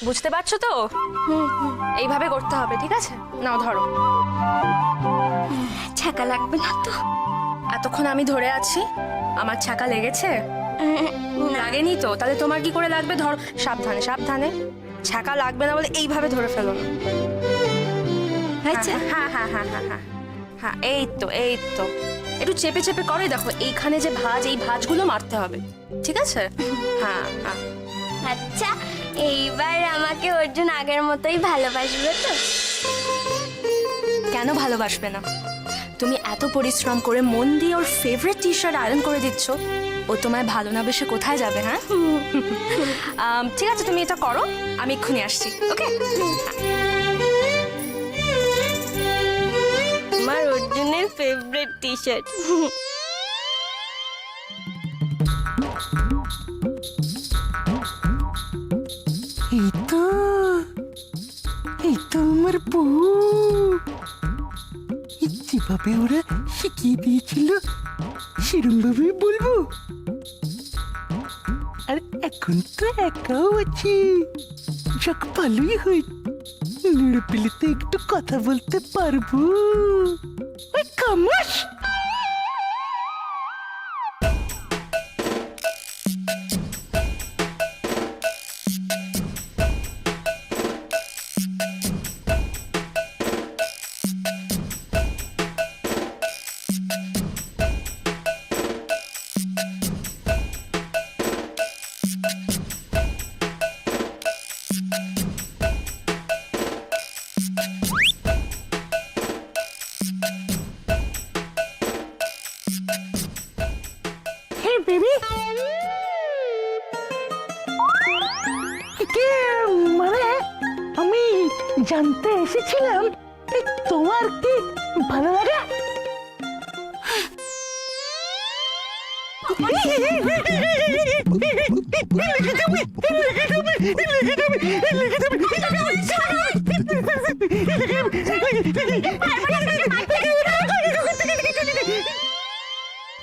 বুঝতে পারছো তো? এইভাবে করতে হবে, ঠিক আছে? নাও ধরো। ছাকা লাগবে না তো? এতক্ষণ আমি ধরে আছি, আমার ছাকা লেগেছে? লাগেনি তো, তাহলে তোমার কি করে লাগবে? ধরো, সাবধানে সাবধানে। ছাকা লাগবে না বলে এইভাবে ধরে ফেলো না। আচ্ছা, হ্যাঁ হ্যাঁ হ্যাঁ হ্যাঁ হ্যাঁ হ্যাঁ, এই তো এই তো। একটু চেপে চেপে করে দেখো, এইখানে যে ভাঁজ, এই ভাঁজগুলো মারতে হবে, ঠিক আছে? হ্যাঁ হ্যাঁ। আচ্ছা, এইবার আমাকে অর্জুন আগের মতোই ভালোবাসবে তো? কেন ভালোবাসবে না? তুমি এত পরিশ্রম করে মন দিয়ে ওর ফেভারিট টি শার্ট আয়রন করে দিচ্ছ, ও তোমায় ভালো না বেশে কোথায় যাবে? হ্যাঁ ঠিক আছে, তুমি এটা করো, আমি এক্ষুনি আসছি। ওকে? আমার অর্জুনের ফেভারিট টি শার্ট। এই তো আমার বউ। যেভাবে ওরা শিখিয়ে দিয়েছিল সেরকম ভাবে বলবো। আর এখন তো একাও আছি, যাক ভালোই হয়। নেড়ে পেলে তো একটু কথা বলতে পারবো। ওই কামাস বেবি, মানে আমি জানতে এসেছিলাম তোমার কি ভালো লাগে?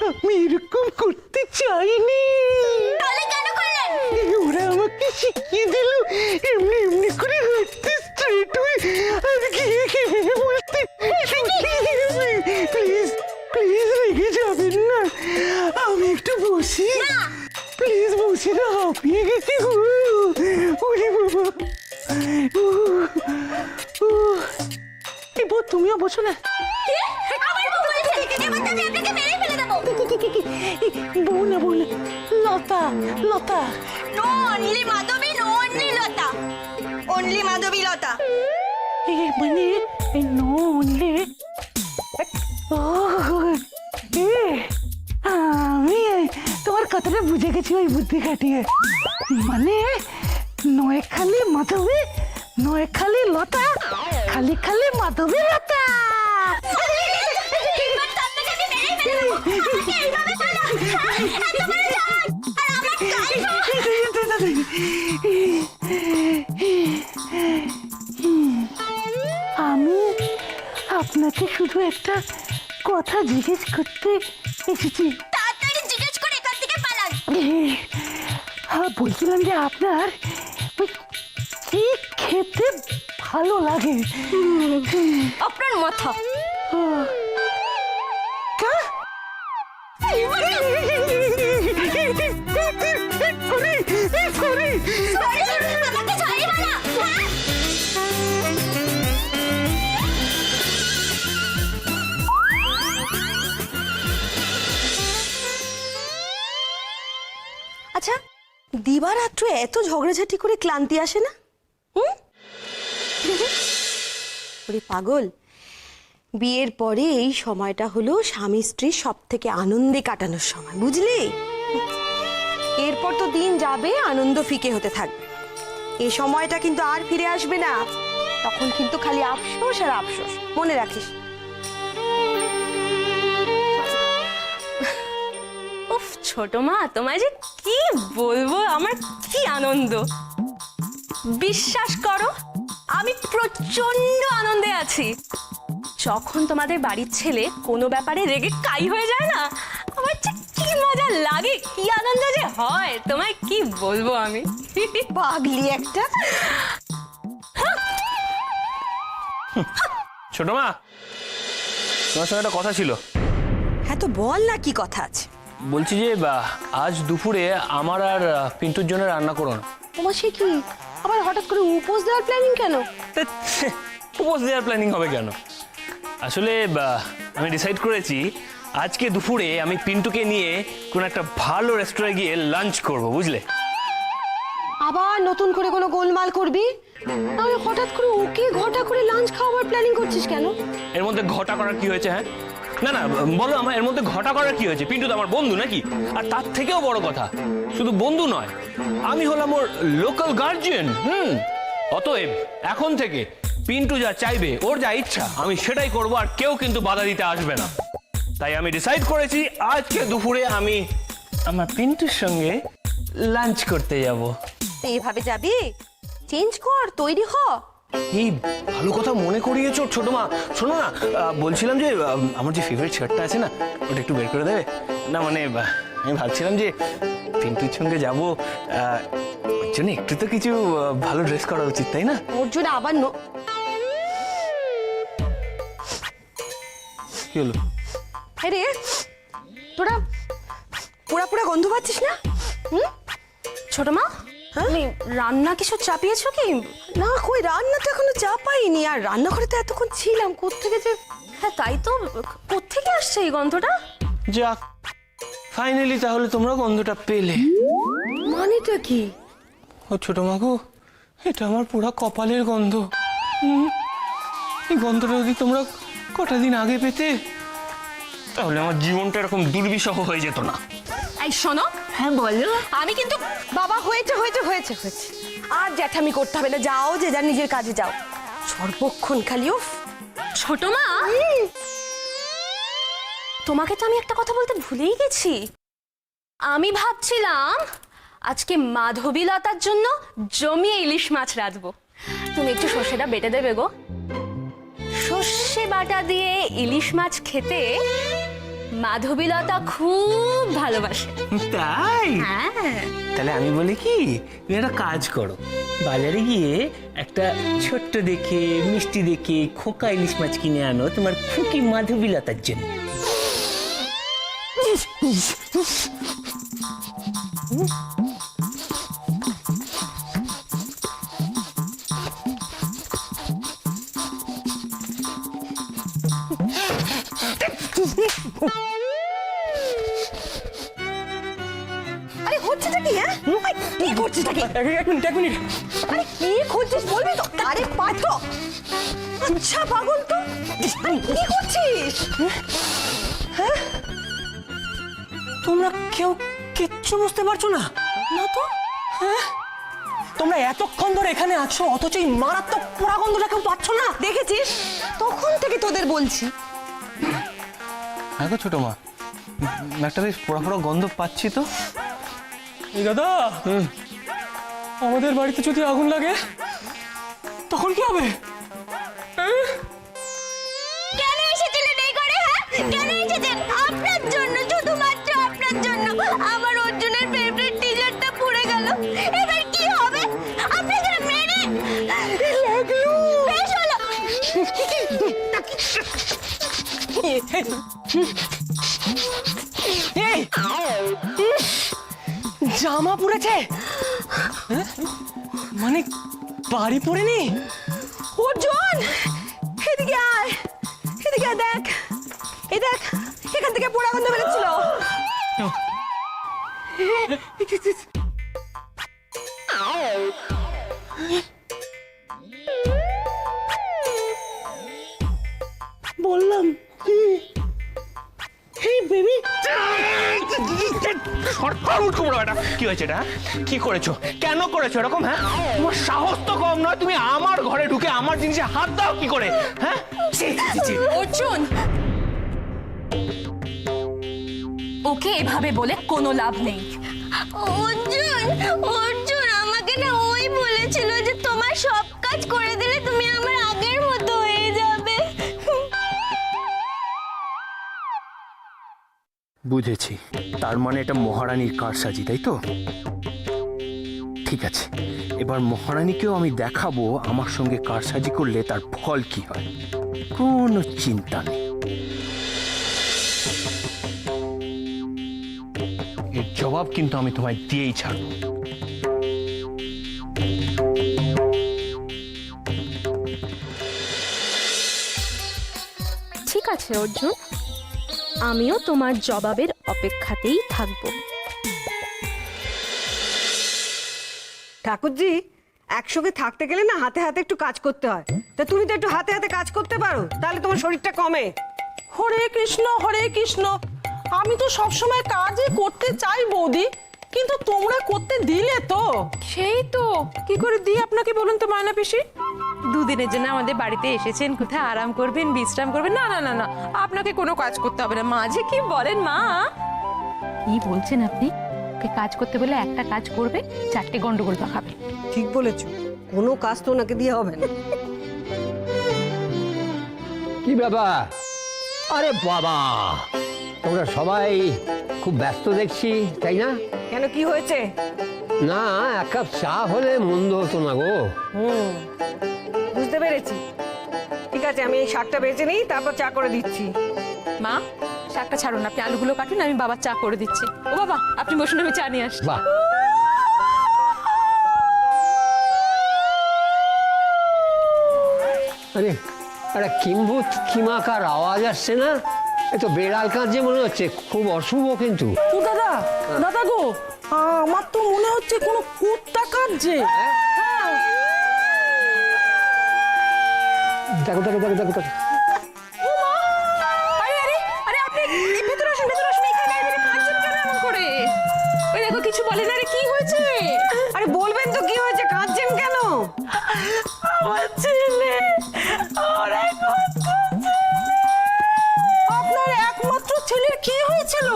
আমি এরকম করতে চাইনি। ওরা আমাকে শিখিয়ে দিল এমনি এমনি করে হাঁটতে, স্ট্রেট হয়ে আর গিয়ে বলতে। প্লিজ প্লিজ রেগে যাবেন না, আমি একটু বসি। প্লিজ বসি না, হাঁপিয়ে গেছি। ওরে বাবা, এবার তুমিও বসো না। বউ না বউ না, লতা লতা। নো অনলি মাধবী, নো অনলি লতা, অনলি মাধবী লতা। মানে নো অনলি। আমি তোমার কথাটা বুঝে গেছি ওই বুদ্ধি খাটিয়ে। মানে নয় খালি মাধবী, নয় খালি লতা, খালি খালি মাধবী লতা। আমি আপনাকে শুধু একটা কথা জিজ্ঞেস করতে এসেছি। তাড়াতাড়ি জিজ্ঞেস করে এখান থেকে পালান। বলছিলাম যে আপনার ওই কি খেতে ভালো লাগে? আপনার মাথা। আচ্ছা, দিবারাত্র এত ঝগড়াঝাটি করে ক্লান্তি আসে না? ওরে পাগল, বিয়ের পরে এই সময়টা হলো স্বামী স্ত্রীর সব থেকে আনন্দে কাটানোর সময়, বুঝলি? এরপর তো দিন যাবে, আনন্দ ফিকে হতে থাকবে। এই সময়টা কিন্তু আর ফিরে আসবে না। তখন কিন্তু খালি আফসোস আর আফসোস, মনে রাখিস। উফ ছোট মা, তোমায় যে কি বলবো, আমার কি আনন্দ। বিশ্বাস করো, আমি প্রচন্ড আনন্দে আছি। যখন তোমাদের বাড়ির ছেলে কোনো ব্যাপারে রেগে কাই হয়ে যায় না, আমার যে কি মজা লাগে, কি আনন্দ যে হয়, তোমায় কি বলবো আমি। পাগলি একটা। ছোট মা, তোমার সঙ্গে একটা কথা ছিল। হ্যাঁ তো বল না, কি কথা আছে? বলছি যে আজ দুপুরে আমার আর পিন্টুর জন্য রান্না করো না। তোমার সে কি আবার হঠাৎ করে উপোস দেওয়ার প্ল্যানিং কেন? উপোস দেওয়ার প্ল্যানিং হবে কেন? আসলে আমি ডিসাইড করেছি আজকে দুপুরে আমি পিন্টুকে নিয়ে কোনো একটা ভালো রেস্টুরেন্টে গিয়ে লাঞ্চ করব, বুঝলে? আবার নতুন করে কোনো গোলমাল করবি? তাহলে হঠাৎ করে ওকে ঘটা করে লাঞ্চ খাওয়ার প্ল্যানিং করছিস কেন? এর মধ্যে ঘটা করার কি হয়েছে? হ্যাঁ, না না, বলো আমার এর মধ্যে ঘটা করার কি হয়েছে? পিন্টু তো আমার বন্ধু নাকি? আর তার থেকেও বড় কথা, শুধু বন্ধু নয়, আমি হলাম ওর লোকাল গার্জিয়ান। অতএব এখন থেকে পিন্টু যা চাইবে, ওর যা ইচ্ছা, আমি সেটাই করব, আর কেউ কিন্তু বাধা দিতে আসবে না। তাই আমি ডিসাইড করেছি আজকে দুপুরে আমি আমার পিন্টুর সঙ্গে লাঞ্চ করতে যাব। এইভাবে যাবি? চেঞ্জ কর, তৈরি হ। এই ভালো কথা মনে করিয়েছো ছোট মা। শোনো না, বলছিলাম যে আমার যে ফেভারিট শার্টটা আছে না, ওটা একটু বের করে দেবে না? মানে আমি ভাবছিলাম যে পিন্টুর সঙ্গে যাবো, ওর জন্য একটু তো কিছু ভালো ড্রেস করা উচিত, তাই না? ওর জন্য আবার কি হলো? রে তোরা পুরা পুরা গন্ধ পাচ্ছিস না? ছোট মা, তুমি রান্না কিছু চাপিয়েছো কি? না, কই রান্না তো এখনো চা পাইনি। আর রান্নাঘরে তো এতক্ষণ ছিলাম, কোত্থেকে যে। হ্যাঁ তাই তো, কোত্থেকে আসছে এই গন্ধটা? যাক, ফাইনালি তাহলে তোমরা গন্ধটা পেলে। মানেটা কি? ও ছোট মা গো, এটা আমার পুরা কপালের গন্ধ। এই গন্ধটা যদি তোমরা কটা দিন আগে পেতে, তাহলে আমার জীবনটা এরকম দুর্বিষহ হয়ে যেত না। এই শোনো। হ্যাঁ বলো। আমি কিন্তু বাবা, হয়েছে হয়েছে হয়েছে হয়েছে, আর জ্যাঠামি করতে হবে না। যাও, যে যার নিজের কাজে যাও। সর্বক্ষণ খালি উফ। ছোট মা, তোমাকে তো আমি একটা কথা বলতে ভুলেই গেছি। আমি ভাবছিলাম আজকে মাধবীলতার জন্য জমিয়ে ইলিশ মাছ রাঁধবো। তুমি একটু সর্ষেটা বেটে দেবে গো। সর্ষে বাটা দিয়ে ইলিশ মাছ খেতে মাধবীলতা খুব ভালোবাসে। তাই? হ্যাঁ। তাহলে আমি বলি কি, তুমি একটা কাজ করো, বাজারে গিয়ে একটা ছোট্ট দেখে মিষ্টি দেখে খোকা ইলিশ মাছ কিনে আনো তোমার খুকি মাধবীলতার জন্য। আরে হচ্ছেটা কি? হ্যাঁ কি করছিস? এক মিনিট। আরে কি করছিস বলবি তো? আরে পাঠো। আচ্ছা পাগল তো। আরে কি করছিস? তোমরা কেউ কিচ্ছু বুঝতে পারছো না? না তো। তোমরা এতক্ষণ ধরে এখানে আছো, অথচ এই মারাত্মক পোড়া গন্ধটা কেউ পাচ্ছ না? দেখেছিস, তখন থেকে তোদের বলছি। হ্যাঁ গো ছোট মা, একটা বেশ পোড়া পোড়া গন্ধ পাচ্ছি তো। এই দাদা, আমাদের বাড়িতে যদি আগুন লাগে তখন কি হবে? কেন এসেছিলেন এই ঘরে? হ্যাঁ কেন এসেছেন? আপনার জন্য, শুধুমাত্র আপনার জন্য। আমার অর্জুনের ফেভারিট টি শার্টটা পুড়ে গেল। এবার কি হবে? আপনাকে মেরে বেশ হলো। এই, জামা পুড়েছে? মানে বাড়ি পড়েনি? অর্জুন, এদিকে আয়, এদিকে আয়, দেখ, এই দেখ, এখান থেকে পোড়া গন্ধ বেরোচ্ছিল। বললাম এই বেবি। কি হয়েছে এটা? কি করেছো? কেন করেছো এরকম? হ্যাঁ, তোমার সাহস তো কম নয়, তুমি আমার ঘরে ঢুকে আমার জিনিসে হাত দাও কি করে? হ্যাঁ, অর্জুন, ওকে এভাবে বলে কোনো লাভ নেই। অর্জুন, অর্জুন আমাকে না ওই বলেছিল যে তোমার সব কাজ করে দিলে তুমি আমার আগের মতো হয়ে যাবে। বুঝেছি, তার মানে এটা মহারানীর কারসাজি, তাই তো? ঠিক আছে, এবার মহারানীকেও আমি দেখাবো আমার সঙ্গে কারসাজি করলে তার ফল কি হয়। কোনো চিন্তা নেই, এর জবাব কিন্তু আমি তোমায় দিয়েই ছাড়বো। ঠিক আছে অর্জুন, আমিও তোমার জবাবের অপেক্ষাতেই থাকবো। ঠাকুরজি, একসঙ্গে থাকতে গেলে না হাতে হাতে একটু কাজ করতে হয়। তা তুমি তো একটু হাতে হাতে কাজ করতে পারো, তাহলে তোমার শরীরটা কমে। হরে কৃষ্ণ হরে কৃষ্ণ। আমি তো সবসময় কাজই করতে চাই বৌদি, কিন্তু তোমরা করতে দিলে তো। সেই তো, কি করে দিই আপনাকে বলুন তো মায়না পিসি? দুদিনের জন্য আমাদের বাড়িতে এসেছেন, কোথায় আরাম করবেন, বিশ্রাম করবেন? না না না না, আপনাকে কোনো কাজ করতে হবে না। মাঝে কি বলেন মা? কি বলছেন আপনি? ওকে কাজ করতে বলে একটা কাজ করবে, 4টে গন্ডগোল পাকাবে। ঠিক বলেছো, কোনো কাজ তো ওনাকে দিয়ে হবে না। কি ব্যাপার? আরে বাবা, তোমরা সবাই খুব ব্যস্ত দেখছি, তাই না? কেন, কি হয়েছে? না, এক কাপ চা হলে মন্দ হতো না গো। বুঝতে পেরেছি। ঠিক আছে, আমি এই শাকটা বেছে নিই, তারপর চা করে দিচ্ছি। মা, শাকটা ছাড়ুন, আপনি আলুগুলো কাটুন, আমি বাবার চা করে দিচ্ছি। ও বাবা, আপনি বসুন, আমি চা নিয়ে আসছি। বাহ, আরে একটা কিম্ভূত কিমাকার আওয়াজ আসছে না? এ তো বেড়াল কাঁদছে মনে হচ্ছে, খুব অশুভ কিন্তু। ও দাদা, দাদা গো, আমার তো মনে হচ্ছে কোনো কুত্তা কাটছে। দেখো দেখো দেখো দেখো দেখো। আরে আরে আরে, আপনি ভেতরে আসুন, ভেতরে আসুন। এখানে এখানে কাঁদছেন কেন এমন করে? ওই দেখো, কিছু বলেন। আরে কি হয়েছে? আরে বলবেন তো কি হয়েছে, কাঁদছেন কেন? আমার ছেলে, আপনার একমাত্র ছেলের কি হয়েছিল?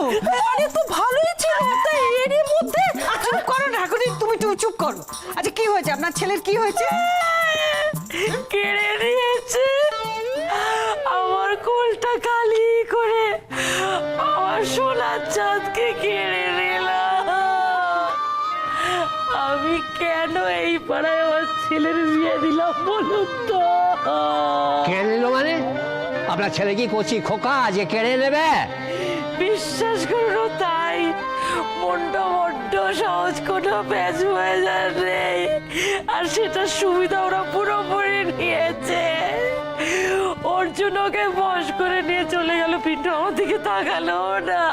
আরে তো ভালোই ছিল, তাই এরই মধ্যে। চুপ করো ঠাকুরজি, তুমি চুপ করো। আচ্ছা, কি হয়েছে আপনার ছেলের, কি হয়েছে? কেড়ে নিয়েছে আমার কোলটা খালি করে, আমার সোনার চাঁদকে কেড়ে নিল। আমি কেন এই পাড়ায় আমার ছেলের বিয়ে দিলাম বলুন তো? কেড়ে নিল মানে? আপনার ছেলে কি কচি খোকা যে কেড়ে নেবে? বিশ্বাস করো, তাই মনটা বড্ড সহজ, কোনো প্যাচ হয়ে যায় নেই। আর সেটার সুবিধা ওরা পুরোপুরি নিয়েছে। অর্জুন ওকে বশ করে নিয়ে চলে গেল, পিন্টু আমার দিকে তাকালো না।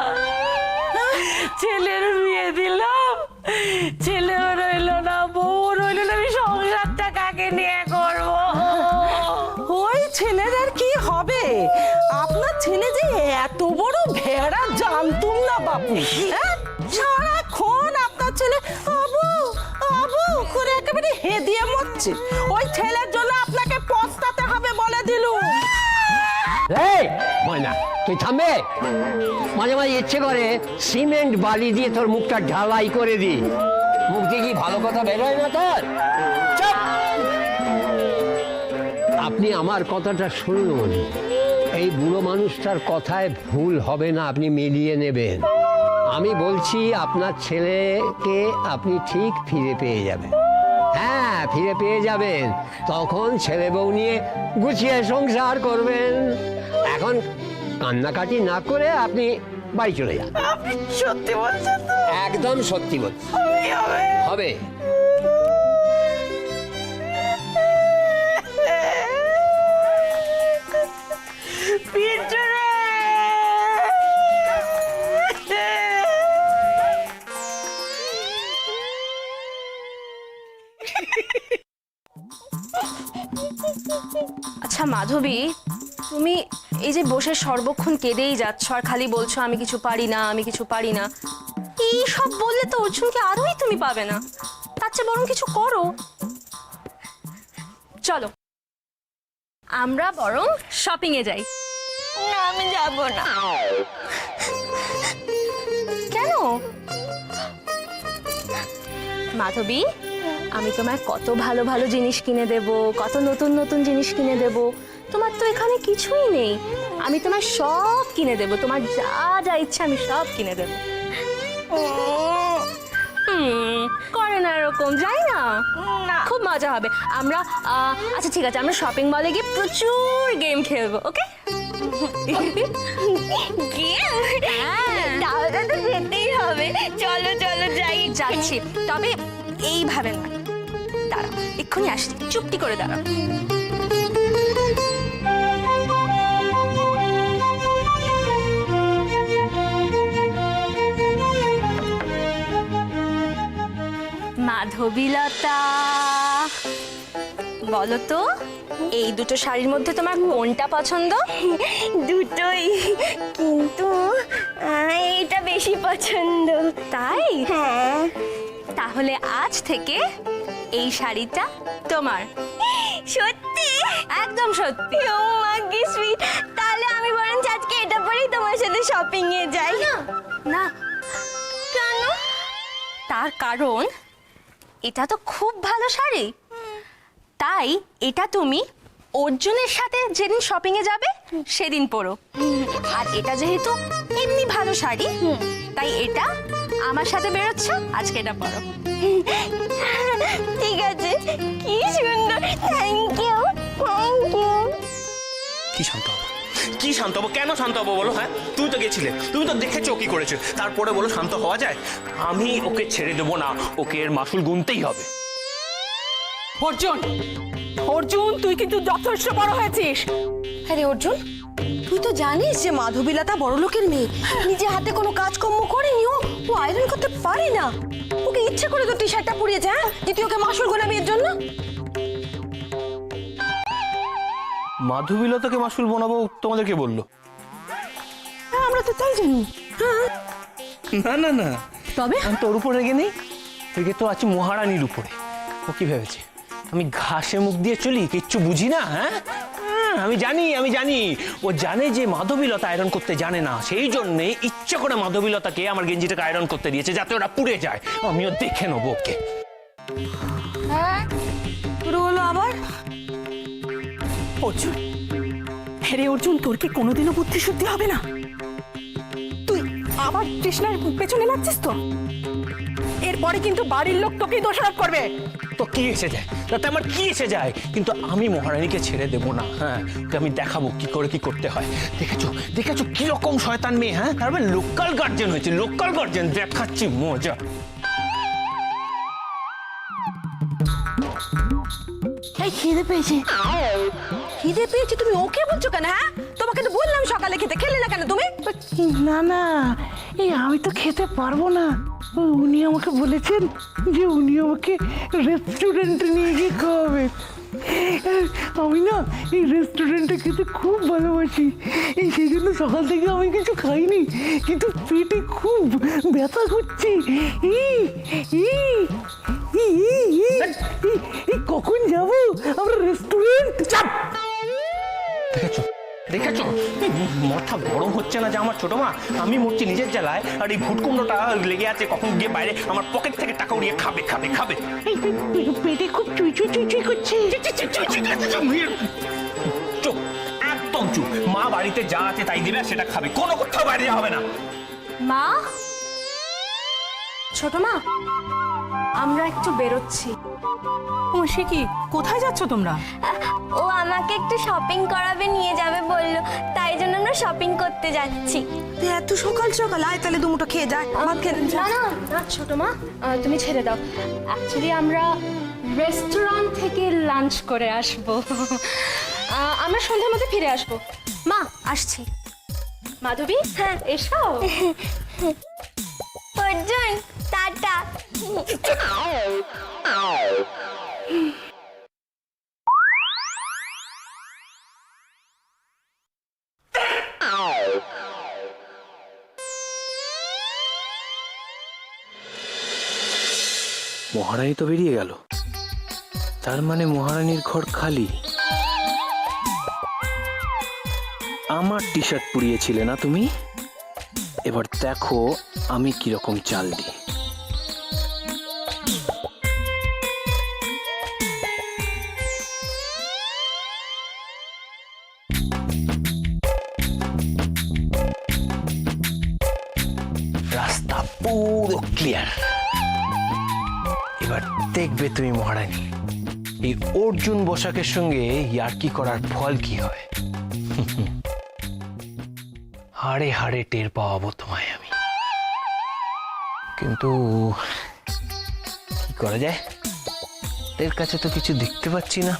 ছেলের বিয়ে দিলাম, ছেলেও রইল না, বউ রইল না, আমি সংসারটা কাকে নিয়ে করবো? ওই ছেলের আর কি হবে? আপনার ছেলে যে এত বড় ভেড়া জানতুম না বাপু। হ্যাঁ, সারাক্ষণ আপনার ছেলে আবু আবু করে একেবারে হেদিয়ে মরছে। ওই ছেলের জন্য আপনাকে পস্তাতে হবে বলে দিলুম। এই ময়না, তুই থামবে? মাঝে মাঝে ইচ্ছে করে সিমেন্ট বালি দিয়ে তোর মুখটা ঢালাই করে দি। মুখ দিয়ে কি ভালো কথা বেরোয় না তোর? চুপ! আপনি আমার কথাটা শুনুন। এই বুড়ো মানুষটার কথায় ভুল হবে না, আপনি মিলিয়ে নেবেন। আমি বলছি, আপনার ছেলেকে আপনি ঠিক ফিরে পেয়ে যাবেন। হ্যাঁ, ফিরে পেয়ে যাবেন। তখন ছেলে বউ নিয়ে গুছিয়ে সংসার করবেন। এখন কান্নাকাটি না করে আপনি বাড়ি চলে যান। আপনি সত্যি বলছেন তো? একদম সত্যি বলছি। হবে। পিন্টু রে! আচ্ছা মাধবী, তুমি এই যে বসে সর্বক্ষণ কেঁদেই যাচ্ছ আর খালি বলছো আমি কিছু পারি না, আমি কিছু পারি না, এই সব বললে তো অর্জুনকে আরোই তুমি পাবে না। তার চেয়ে বরং কিছু করো। চলো আমরা বরং শপিং এ যাই। না, আমি যাব না। কেন? মাধবী, আমি তোমায় কত ভালো ভালো জিনিস কিনে দেব, কত নতুন নতুন জিনিস কিনে দেব। তোমার তো এখানে কিছুই নেই। আমি তোমার সব কিনে দেবো, তোমার যা যা ইচ্ছা আমি সব কিনে দেবো। করে না এরকম, যাই না, খুব মজা হবে। আমরা আচ্ছা ঠিক আছে, আমরা শপিং মলে গিয়ে প্রচুর গেম খেলবো, ওকে? গেম? তাহলে তো যেতেই হবে। চলো চলো যাই। যাচ্ছি, তবে এইভাবে না, দাঁড়া এক্ষুনি আসছি, চুপটি করে দাঁড়া। মাধবীলতা, বলো তো এই দুটো শাড়ির মধ্যে তোমার কোনটা পছন্দ? দুটোই, কিন্তু এটা বেশি পছন্দ। তাই? হ্যাঁ। তাহলে আজ থেকে এই শাড়িটা তোমার। সত্যি? একদম সত্যি। ও মা কি সুইট। তাহলে আমি বরঞ্চ আজকে এটা পরেই তোমার সাথে শপিং এ যাই। না, কেন? তার কারণ এটা তো খুব ভালো শাড়ি, তাই এটা তুমি অর্জুনের সাথে যেদিন শপিং এ যাবে সেদিন পরো। আর এটা যেহেতু এমনি ভালো শাড়ি, তাই এটা আমার সাথে বেরোচ্ছ, আজকে এটা পরো। ঠিক আছে, কি সুন্দর। Thank you, thank you. কি শান্ত হবো, কি শান্ত হবো? কেন শান্ত হবো বলো? হ্যাঁ, তুমি তো গেছিলে, তুমি তো দেখেছো কি করেছে, তারপরে বলো শান্ত হওয়া যায়? আমি ওকে ছেড়ে দেবো না, ওকে এর মাসুল গুনতেই হবে। অর্জুন, অর্জুন তুই কিন্তু যথেষ্ট বড় হয়েছিস। আরে অর্জুন, তুই তো জানিস যে মাধবীলতা বড় লোকের মেয়ে, নিজে হাতে কোনো কাজকর্ম করেনি, ও আয়রন করতে পারে না। ওকে ইচ্ছে করে তো টি শার্টটা পুড়িয়েছে, হ্যাঁ, যে তুই ওকে মাসুল গোলাবি এর জন্য। মাধবীলতাকে মাসুল বানাবো তোমাদেরকে বললো? হ্যাঁ, আমরা তো তাই জানি। না না না, তবে আমি তো ওর উপর রেগে নেই, রেগে তো আছি মহারানীর উপরে। ও কি ভেবেছে আমি ঘাসে মুখ দিয়ে চলি, কিচ্ছু বুঝি না? হ্যাঁ, আমি জানি ও জানে যে মাধবীলতা আয়রন করতে জানে না, সেই জন্যে ইচ্ছে করে মাধবীলতাকে আমার গেঞ্জিটাকে আয়রন করতে দিয়েছে, যাতে ওটা পুড়ে যায়। আমিও দেখে নেবো ওকে। শুরু হলো আবার। অর্জুন, হ্যাঁ অর্জুন, তোর কি কোনোদিনও বুদ্ধি শুদ্ধি হবে না? তুই আবার কৃষ্ণার পেছনে লাগছিস তো? এরপরে কিন্তু বাড়ির লোক তোকেই দোষারোপ করবে। তো কি এসে যায়, তাতে আমার কি এসে যায়? কিন্তু আমি মহারানীকে ছেড়ে দেবো না। হ্যাঁ, ওকে আমি দেখাবো কি করে কি করতে হয়। দেখেছো কিরকম শয়তান মেয়ে? হ্যাঁ, তারপর লোকাল গার্জেন হয়েছে, লোকাল গার্জেন, দেখাচ্ছি মজা। এই খিদে পেয়েছে। খিদে পেয়েছে? তুমি ওকে বলছো কেন? হ্যাঁ, তোমাকে তো বললাম সকালে খেতে, খেলে না কেন তুমি? না না, এই আমি তো খেতে পারবো না। উনি আমাকে বলেছেন যে উনি আমাকে রেস্টুরেন্টে নিয়ে গিয়ে খাওয়াবে। আমি না এই রেস্টুরেন্টে খেতে খুব ভালোবাসি, এই সেই জন্য সকাল থেকে আমি কিছু খাইনি, কিন্তু পেটে খুব ব্যথা করছে। কখন যাবো আমরা রেস্টুরেন্ট? দেখেছো মাথা গরম হচ্ছে না যে আমার ছোট মা? আমি মরছি নিজের জ্বালায়, আর এই ভুটকুমড়োটা লেগে আছে, কখন গিয়ে বাইরে আমার পকেট থেকে টাকা উড়িয়ে খাবে। পেটে খুব চুই করছে। চুপ, একদম চুপ। মা বাড়িতে যা আছে তাই দিবে, সেটা খাবে, কোনো কোথাও বাইরে যাওয়া হবে না। মা, ছোট মা, আমরা একটু বেরোচ্ছি। ও সে কি, কোথায় যাচ্ছ তোমরা? ও আমাকে একটু শপিং করাবে, নিয়ে যাবে বললো, তাই জন্য আমরা শপিং করতে যাচ্ছি। তুই এত সকাল সকাল আয়, তাহলে দুমুটো খেয়ে যায়, ভাত খেয়ে না না না ছোট মা, তুমি ছেড়ে দাও। অ্যাকচুয়ালি আমরা রেস্টুরেন্ট থেকে লাঞ্চ করে আসবো। আমরা সন্ধ্যার মধ্যে ফিরে আসবো। মা, আসছি। মাধবী, হ্যাঁ এসো। অর্জুন, টাটা। মহারানী তো বেরিয়ে গেল, তার মানে মহারানীর ঘর খালি। আমার টি শার্ট পুড়িয়েছিলে না তুমি? এবার দেখো আমি কিরকম চাল দিই। ক্লিয়ার। এবার দেখবে তুমি মহারানী, এই অর্জুন বসাকের সঙ্গে ইয়ার্কি করার ফল কি হয়। হাড়ে হাড়ে টের পাওয়াবো তোমায় আমি। কিন্তু কি করা যায়, এর কাছে তো কিছু দেখতে পাচ্ছি না।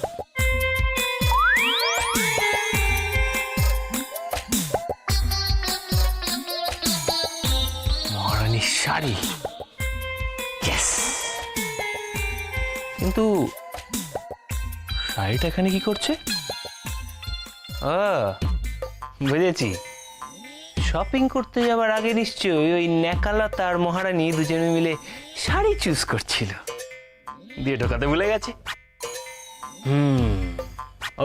মহারানীর শাড়ি, Yes! কিন্তু শাড়িটা এখানে কি করছে? বুঝেছি, শপিং করতে যাবার আগে নিশ্চয়ই ওই নেকালতা আর মহারানী দুজনে মিলে শাড়ি চুজ করছিল, দিয়ে ঢোকাতে ভুলে গেছে।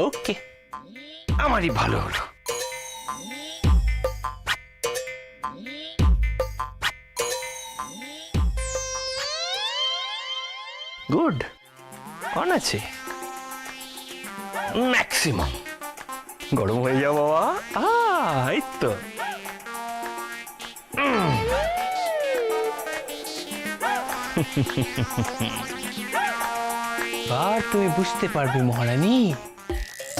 ওকে, আমারই ভালো হলো। গুড, অন আছে, ম্যাক্সিমাম। গরম হয়ে যাও বাবা। এই তো আর তুমি বুঝতে পারবে মহারানী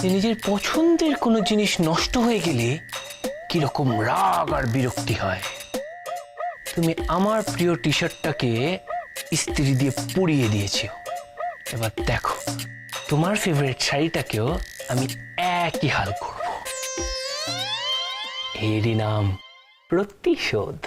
যে নিজের পছন্দের কোনো জিনিস নষ্ট হয়ে গেলে কিরকম রাগ আর বিরক্তি হয়। তুমি আমার প্রিয় টি শার্টটাকে ইস্ত্রি দিয়ে পুড়িয়ে দিয়েছো, এবার দেখো তোমার ফেভারিট শাড়িটাকেও আমি একই হাল করব। এরই নাম প্রতিশোধ।